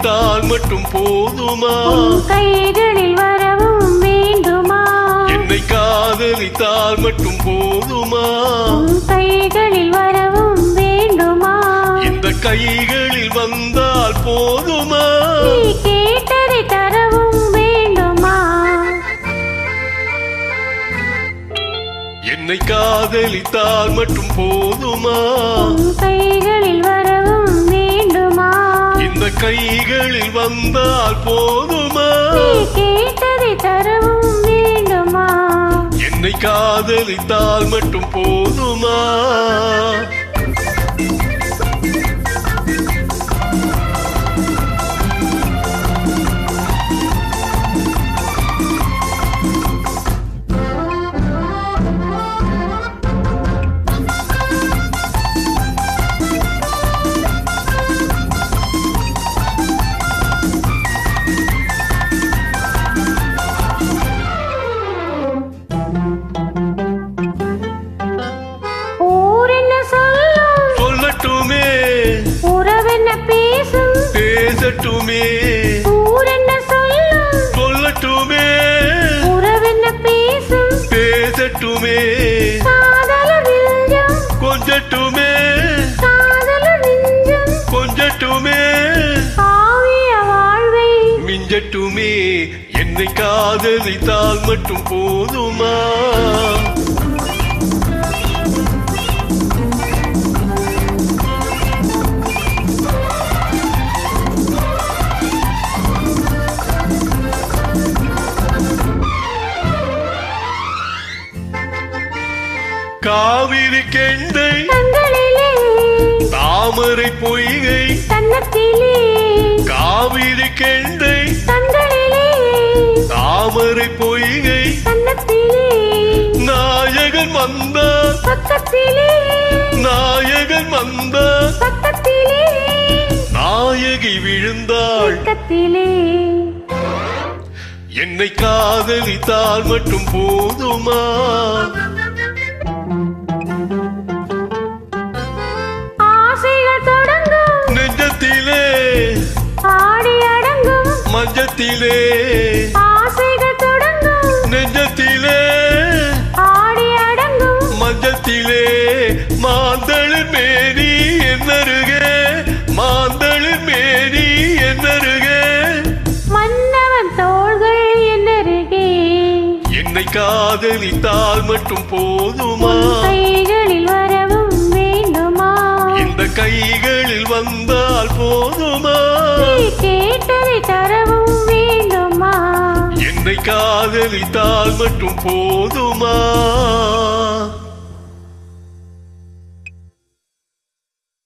காதலித்தால் மட்டும் போதுமா? கைகளில் வரவும் வேண்டுமா? என்னை காதலித்தால் மட்டும் போதுமா? கைகளில் வரவும் வேண்டுமா? இந்த கைகளில் வந்தால் போதுமா? நீ கேட்டதை தரவும் வேண்டுமா? என்னை காதலித்தால் மட்டும் போதுமா? கைகளில் வரவும் வேண்டுமா? இந்த கைகளில் வந்தால் போதுமா? நீ கேட்டதை தரவும் வேண்டுமா? என்னை காதலித்தால் மட்டும் போதுமா? பேசட்டுமே, ஊரென்ன சொல்லும் சொல்லட்டுமே, உறவென்ன பேசும் பேசட்டுமே, காதலர் நெஞ்சம் கொஞ்சட்டுமே, காதலர் நெஞ்சம் கொஞ்சட்டுமே, ஆவிய வாழ்வை மிஞ்சட்டுமே. என்னை காதலித்தால் மட்டும் போதுமா? காவிரி கெண்டை தங்களிலே தாமரை பொய்கை தன்னத்திலே, காவிரி கெண்டை தங்களிலே தாமரை பொய்கை தன்னத்திலே, நாயகன் வந்தார் பக்கத்திலே, நாயகன் வந்தார் பக்கத்திலே, நாயகி விழுந்தாள் பக்கத்திலே. என்னை காதலித்தால் மட்டும் போதுமா? நெஞ்சத்திலே ஆடி அடங்கும் மஞ்சத்திலே, ஆசைகள் தொடங்கும் நெஞ்சத்திலே ஆடி அடங்கும் மஞ்சத்திலே, மாந்தளிர் மேனி என்னருகே, மாந்தளிர் மேனி என்னருகே, மன்னவன் தோள்கள் என்னருகே. என்னை காதலித்தால் மட்டும் போதுமா? கைகளில் வரவும் வேண்டுமா? இந்த கைகளில் வந்தால் போதுமா? நீ கேட்டதை தரவும் வேண்டுமா? என்னை காதலித்தால் மட்டும் போதுமா?